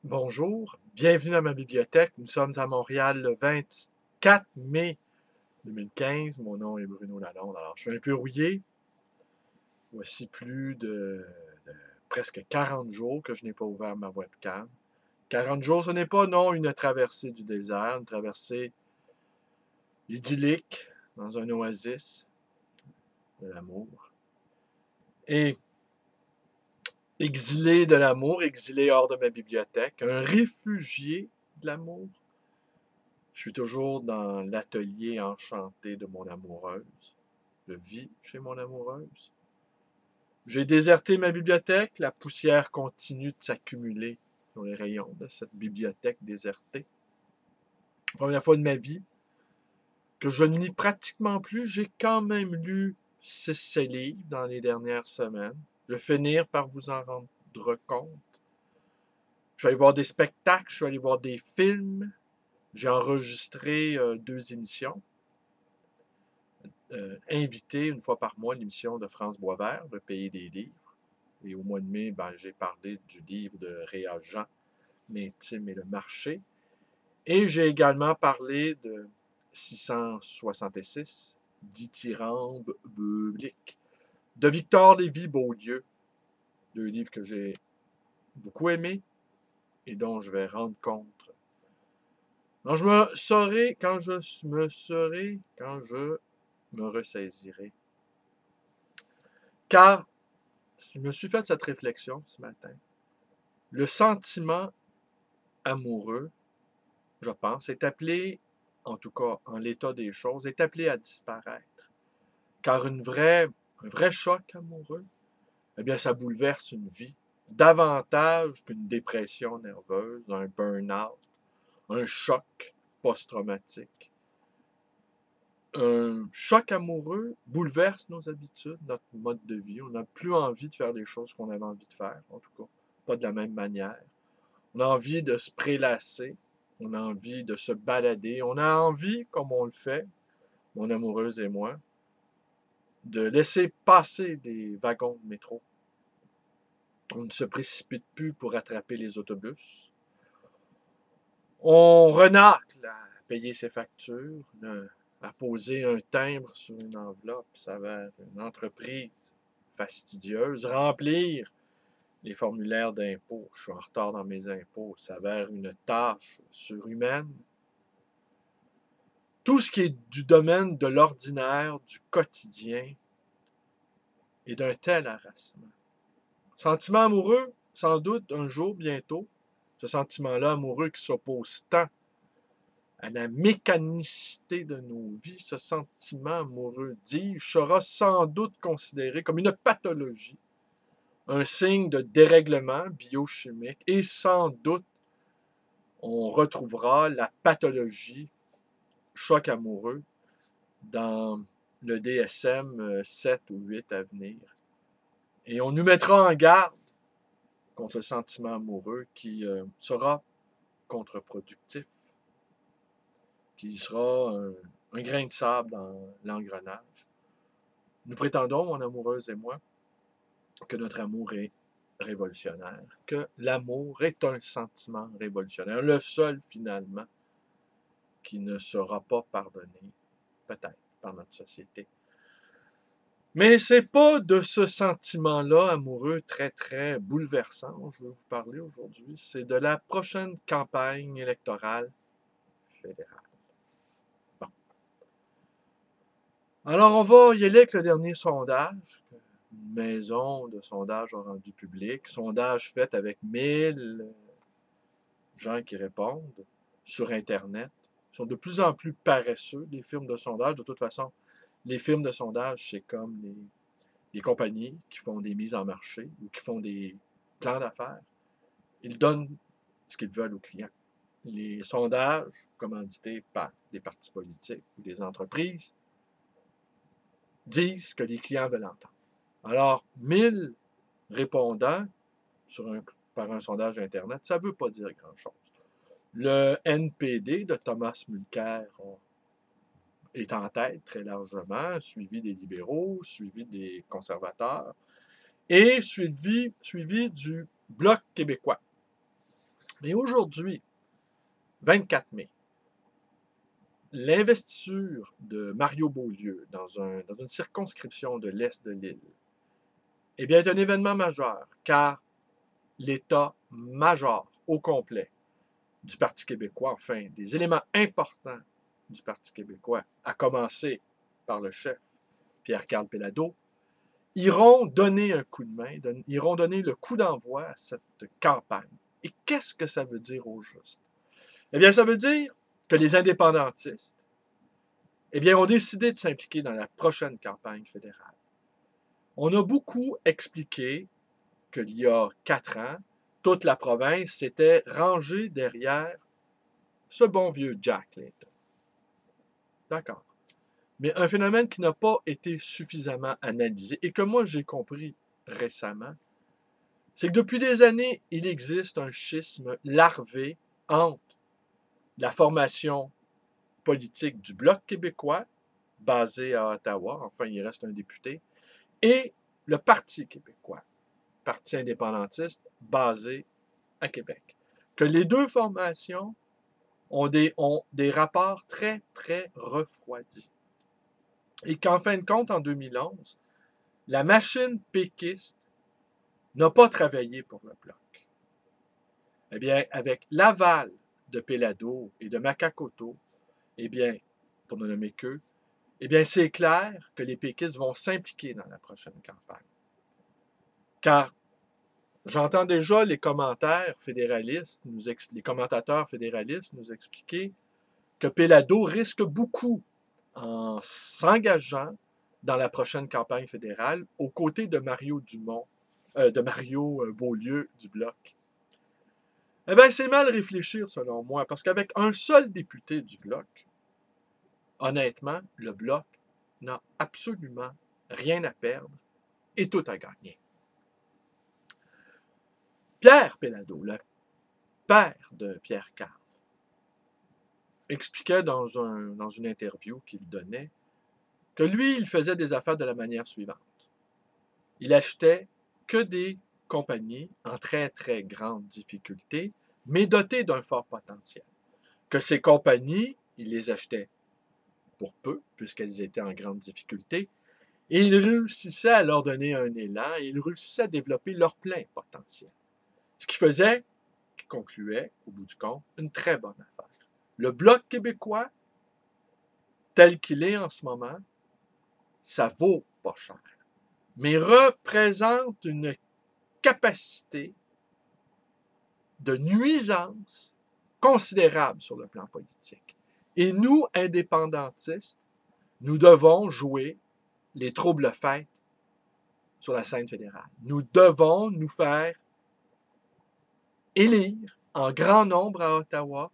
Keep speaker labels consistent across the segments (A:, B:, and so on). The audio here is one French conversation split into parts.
A: Bonjour, bienvenue à ma bibliothèque. Nous sommes à Montréal le 24 mai 2015. Mon nom est Bruno Lalonde. Alors, je suis un peu rouillé. Voici plus de presque 40 jours que je n'ai pas ouvert ma webcam. 40 jours, ce n'est pas, non, une traversée du désert, une traversée idyllique dans un oasis de l'amour. Et exilé de l'amour, exilé hors de ma bibliothèque, un réfugié de l'amour. Je suis toujours dans l'atelier enchanté de mon amoureuse. Je vis chez mon amoureuse. J'ai déserté ma bibliothèque. La poussière continue de s'accumuler dans les rayons de cette bibliothèque désertée. Première fois de ma vie que je ne lis pratiquement plus. J'ai quand même lu 6 livres dans les dernières semaines. Je vais finir par vous en rendre compte. Je vais aller voir des spectacles, je vais aller voir des films. J'ai enregistré 2 émissions. Invité une fois par mois l'émission de France Boisvert, Le Pays des livres. Et au mois de mai, j'ai parlé du livre de Réa Jean, L'intime et le marché. Et j'ai également parlé de 666, Dithyrambe biblique, de Victor Lévy-Beaulieu. 2 livres que j'ai beaucoup aimés et dont je vais rendre compte. Quand je me ressaisirai. Car je me suis fait cette réflexion ce matin. Le sentiment amoureux, je pense, est appelé, en tout cas en l'état des choses, est appelé à disparaître. Car un vrai choc amoureux, eh bien, ça bouleverse une vie davantage qu'une dépression nerveuse, un burn-out, un choc post-traumatique. Un choc amoureux bouleverse nos habitudes, notre mode de vie. On n'a plus envie de faire les choses qu'on avait envie de faire, en tout cas, pas de la même manière. On a envie de se prélasser, on a envie de se balader, on a envie, comme on le fait, mon amoureuse et moi, de laisser passer des wagons de métro. On ne se précipite plus pour attraper les autobus. On renacle à payer ses factures, à poser un timbre sur une enveloppe, ça va être une entreprise fastidieuse, remplir les formulaires d'impôts. Je suis en retard dans mes impôts, s'avère une tâche surhumaine. Tout ce qui est du domaine de l'ordinaire, du quotidien, est d'un tel harassement. Sentiment amoureux, sans doute un jour, bientôt, ce sentiment-là amoureux qui s'oppose tant à la mécanicité de nos vies, ce sentiment amoureux, dis-je, sera sans doute considéré comme une pathologie, un signe de dérèglement biochimique, et sans doute on retrouvera la pathologie choc amoureux dans le DSM 7 ou 8 à venir. Et on nous mettra en garde contre le sentiment amoureux qui sera contre-productif, qui sera un grain de sable dans l'engrenage. Nous prétendons, mon amoureuse et moi, que notre amour est révolutionnaire, que l'amour est un sentiment révolutionnaire, le seul finalement qui ne sera pas pardonné, peut-être, par notre société. Mais c'est pas de ce sentiment-là amoureux très, très bouleversant dont je veux vous parler aujourd'hui. C'est de la prochaine campagne électorale fédérale. Bon. Alors, on va y aller avec le dernier sondage. Une maison de sondage a rendu public. Sondage fait avec 1000 gens qui répondent sur Internet. Ils sont de plus en plus paresseux, les firmes de sondage. De toute façon, les firmes de sondage, c'est comme les compagnies qui font des mises en marché ou qui font des plans d'affaires. Ils donnent ce qu'ils veulent aux clients. Les sondages commandités par des partis politiques ou des entreprises disent ce que les clients veulent entendre. Alors, 1000 répondants par un sondage Internet, ça ne veut pas dire grand-chose. Le NPD de Thomas Mulcair est en tête très largement, suivi des libéraux, suivi des conservateurs et suivi du Bloc québécois. Mais aujourd'hui, 24 mai, l'investiture de Mario Beaulieu dans une circonscription de l'Est de l'île, eh bien, est un événement majeur, car l'état-major au complet du Parti québécois, enfin, des éléments importants du Parti québécois, à commencer par le chef, Pierre-Carl Péladeau, iront donner un coup de main, iront donner le coup d'envoi à cette campagne. Et qu'est-ce que ça veut dire au juste? Eh bien, ça veut dire que les indépendantistes, eh bien, ont décidé de s'impliquer dans la prochaine campagne fédérale. On a beaucoup expliqué qu'il y a 4 ans, toute la province s'était rangée derrière ce bon vieux Jack Layton. D'accord. Mais un phénomène qui n'a pas été suffisamment analysé et que moi j'ai compris récemment, c'est que depuis des années, il existe un schisme larvé entre la formation politique du Bloc québécois, basé à Ottawa, enfin il reste un député, et le Parti québécois, parti indépendantiste, basé à Québec. Que les deux formations ont des rapports très, très refroidis. Et qu'en fin de compte, en 2011, la machine péquiste n'a pas travaillé pour le Bloc. Eh bien, avec l'aval de Péladeau et de Makakoto, eh bien, pour ne nommer qu'eux, eh bien, c'est clair que les péquistes vont s'impliquer dans la prochaine campagne. Car j'entends déjà les commentaires fédéralistes, les commentateurs fédéralistes nous expliquer que Péladeau risque beaucoup en s'engageant dans la prochaine campagne fédérale aux côtés de Mario Beaulieu du Bloc. Eh bien, c'est mal réfléchir selon moi, parce qu'avec un seul député du Bloc, honnêtement, le Bloc n'a absolument rien à perdre et tout à gagner. Pierre Péladeau, le père de Pierre Carl, expliquait dans une interview qu'il donnait que lui, il faisait des affaires de la manière suivante. Il achetait que des compagnies en très, très grande difficulté, mais dotées d'un fort potentiel. Que ces compagnies, il les achetait pour peu, puisqu'elles étaient en grande difficulté, et il réussissait à leur donner un élan, et il réussissait à développer leur plein potentiel. Ce qui faisait, qui concluait, au bout du compte, une très bonne affaire. Le Bloc québécois, tel qu'il est en ce moment, ça vaut pas cher, mais représente une capacité de nuisance considérable sur le plan politique. Et nous, indépendantistes, nous devons jouer les troubles-fêtes sur la scène fédérale. Nous devons nous faire élire en grand nombre à Ottawa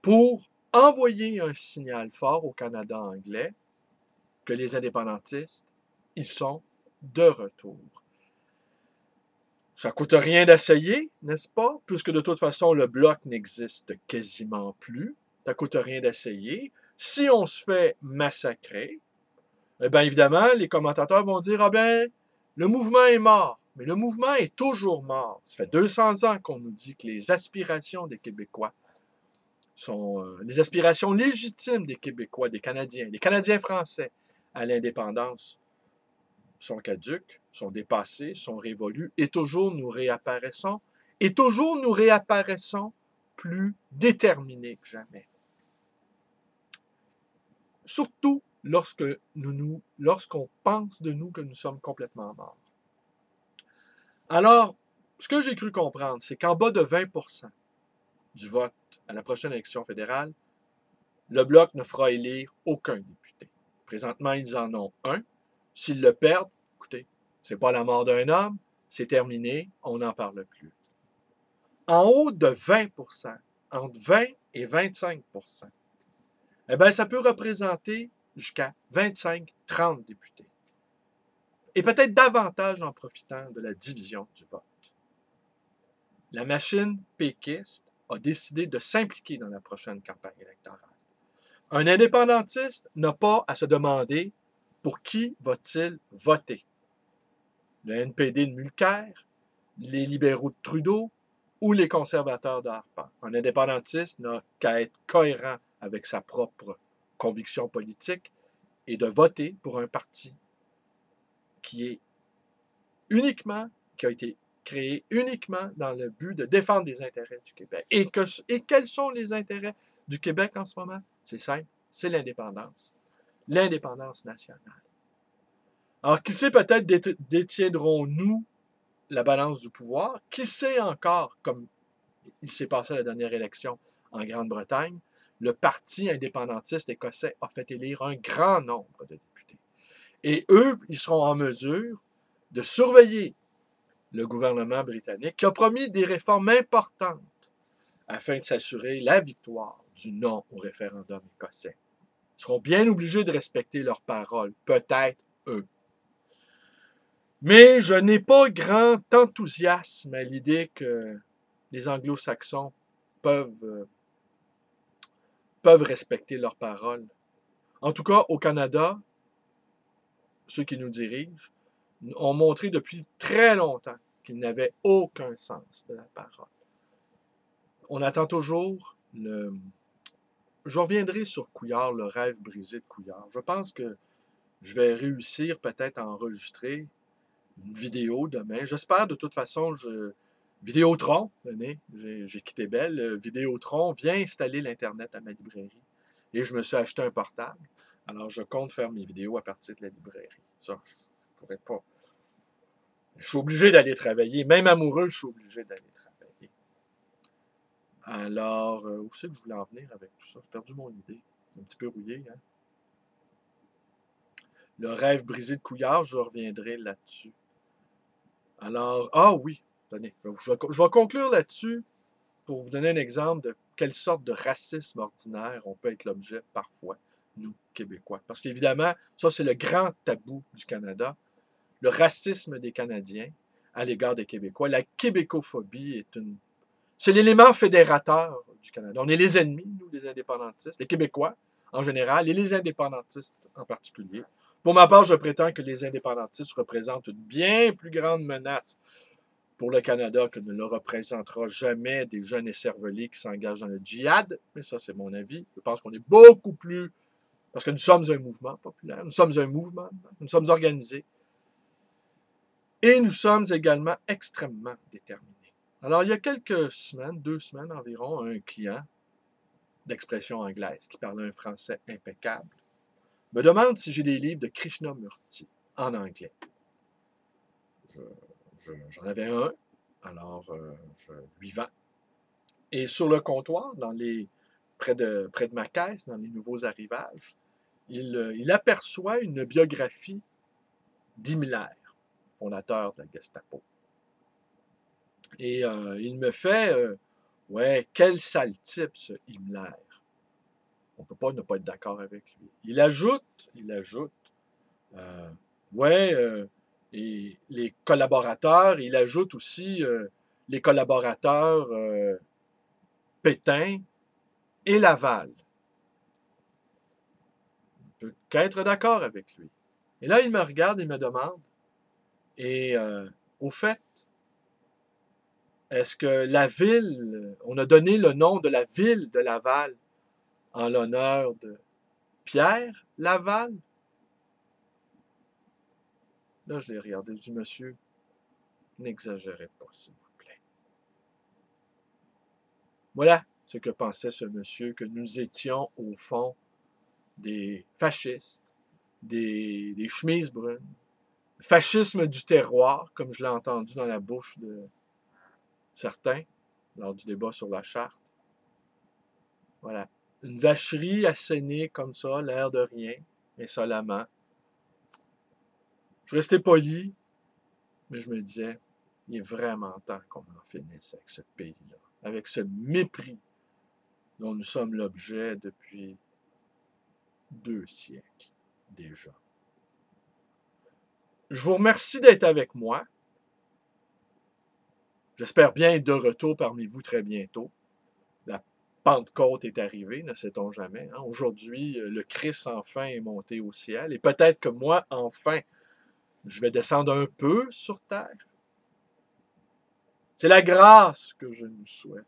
A: pour envoyer un signal fort au Canada anglais que les indépendantistes, ils sont de retour. Ça ne coûte rien d'essayer, n'est-ce pas? Puisque de toute façon, le Bloc n'existe quasiment plus. Ça ne coûte rien d'essayer. Si on se fait massacrer, eh bien évidemment, les commentateurs vont dire « Ah ben, le mouvement est mort. » Mais le mouvement est toujours mort. Ça fait 200 ans qu'on nous dit que les aspirations des Québécois sont les aspirations légitimes des Québécois, des Canadiens français à l'indépendance sont caduques, sont dépassés, sont révolus, et toujours nous réapparaissons plus déterminés que jamais. Surtout lorsqu'on pense de nous que nous sommes complètement morts. Alors, ce que j'ai cru comprendre, c'est qu'en bas de 20% du vote à la prochaine élection fédérale, le Bloc ne fera élire aucun député. Présentement, ils en ont un. S'ils le perdent, écoutez, c'est pas la mort d'un homme, c'est terminé, on n'en parle plus. En haut de 20%, entre 20 et 25%, eh bien, ça peut représenter jusqu'à 25-30 députés. Et peut-être davantage en profitant de la division du vote. La machine péquiste a décidé de s'impliquer dans la prochaine campagne électorale. Un indépendantiste n'a pas à se demander pour qui va-t-il voter. Le NPD de Mulcair, les libéraux de Trudeau ou les conservateurs de leur part. Un indépendantiste n'a qu'à être cohérent avec sa propre conviction politique et de voter pour un parti qui a été créé uniquement dans le but de défendre les intérêts du Québec. Et quels sont les intérêts du Québec en ce moment? C'est simple, c'est l'indépendance. L'indépendance nationale. Alors, qui sait, peut-être détiendrons-nous la balance du pouvoir? Qui sait encore, comme il s'est passé à la dernière élection en Grande-Bretagne, le parti indépendantiste écossais a fait élire un grand nombre de députés. Et eux, ils seront en mesure de surveiller le gouvernement britannique qui a promis des réformes importantes afin de s'assurer la victoire du non au référendum écossais. Ils seront bien obligés de respecter leurs paroles, peut-être eux. Mais je n'ai pas grand enthousiasme à l'idée que les anglo-saxons peuvent respecter leurs paroles. En tout cas, au Canada, ceux qui nous dirigent ont montré depuis très longtemps qu'ils n'avaient aucun sens de la parole. On attend toujours le... Je reviendrai sur Couillard, le rêve brisé de Couillard. Je pense que je vais réussir peut-être à enregistrer une vidéo demain. J'espère de toute façon, Vidéotron, j'ai quitté Bell. Vidéotron vient installer l'Internet à ma librairie. Et je me suis acheté un portable. Alors, je compte faire mes vidéos à partir de la librairie. Ça, je ne pourrais pas. Je suis obligé d'aller travailler. Même amoureux, je suis obligé d'aller travailler. Alors, où c'est que je voulais en venir avec tout ça? J'ai perdu mon idée. Un petit peu rouillé, hein? Le rêve brisé de Couillard, je reviendrai là-dessus. Alors, oui, tenez, je vais conclure là-dessus pour vous donner un exemple de quelle sorte de racisme ordinaire on peut être l'objet parfois, nous, Québécois. Parce qu'évidemment, ça, c'est le grand tabou du Canada, le racisme des Canadiens à l'égard des Québécois. La québécophobie c'est l'élément fédérateur du Canada. On est les ennemis, nous, les indépendantistes, les Québécois en général, et les indépendantistes en particulier. Pour ma part, je prétends que les indépendantistes représentent une bien plus grande menace pour le Canada que ne le représentera jamais des jeunes écervelés qui s'engagent dans le djihad. Mais ça, c'est mon avis. Je pense qu'on est beaucoup plus... Parce que nous sommes un mouvement populaire, nous sommes un mouvement, nous sommes organisés. Et nous sommes également extrêmement déterminés. Alors, il y a quelques semaines, 2 semaines environ, un client d'expression anglaise qui parlait un français impeccable me demande si j'ai des livres de Krishnamurti en anglais. J'en avais un, alors je lui vends. Et sur le comptoir, près de ma caisse, dans les nouveaux arrivages, il aperçoit une biographie d'Himmler, fondateur de la Gestapo. Et il me fait ouais, quel sale type, ce Himmler. On ne peut pas ne pas être d'accord avec lui. Il ajoute, ouais, et les collaborateurs, il ajoute aussi les collaborateurs Pétain et Laval. On ne peut qu'être d'accord avec lui. Et là, il me regarde et me demande, et au fait, est-ce que la ville, on a donné le nom de la ville de Laval en l'honneur de Pierre Laval? Là, je l'ai regardé, je dis, monsieur, n'exagérez pas, s'il vous plaît. Voilà ce que pensait ce monsieur, que nous étions, au fond, des fascistes, des chemises brunes, fascisme du terroir, comme je l'ai entendu dans la bouche de certains lors du débat sur la charte. Voilà. Une vacherie assénée comme ça, l'air de rien, insolemment. Je restais poli, mais je me disais, il est vraiment temps qu'on en finisse avec ce pays-là, avec ce mépris dont nous sommes l'objet depuis 2 siècles déjà. Je vous remercie d'être avec moi. J'espère bien être de retour parmi vous très bientôt. La Pentecôte est arrivée, ne sait-on jamais. Hein? Aujourd'hui, le Christ enfin est monté au ciel. Et peut-être que moi, enfin, je vais descendre un peu sur terre. C'est la grâce que je nous souhaite.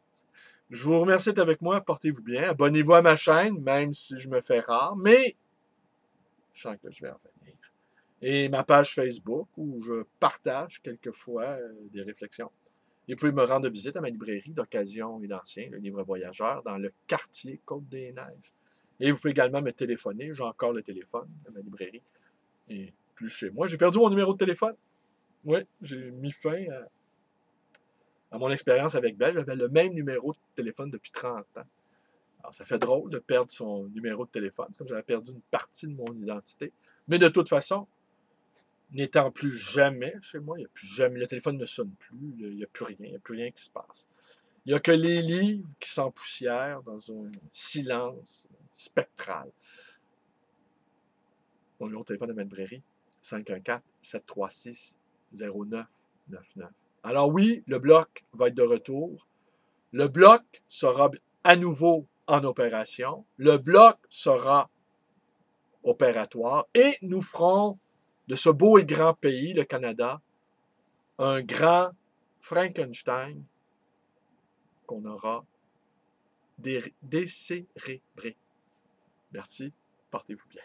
A: Je vous remercie d'être avec moi. Portez-vous bien. Abonnez-vous à ma chaîne, même si je me fais rare, mais je sens que je vais revenir. Et ma page Facebook, où je partage quelquefois des réflexions. Et vous pouvez me rendre visite à ma librairie d'occasion et d'ancien, le livre voyageur, dans le quartier Côte-des-Neiges. Et vous pouvez également me téléphoner. J'ai encore le téléphone à ma librairie. Et plus chez moi. J'ai perdu mon numéro de téléphone. Oui, j'ai mis fin à mon expérience avec Belle. J'avais le même numéro de téléphone depuis 30 ans. Alors, ça fait drôle de perdre son numéro de téléphone, comme j'avais perdu une partie de mon identité. Mais de toute façon, n'étant plus jamais chez moi, il y a plus jamais, le téléphone ne sonne plus, il n'y a plus rien, il n'y a plus rien qui se passe. Il n'y a que les livres qui s'empoussièrent dans un silence spectral. Mon numéro de téléphone de ma librairie, 514-736-0999. Alors oui, le bloc va être de retour. Le bloc sera à nouveau en opération. Le bloc sera opératoire et nous ferons de ce beau et grand pays, le Canada, un grand Frankenstein qu'on aura décérébré. Merci, portez-vous bien.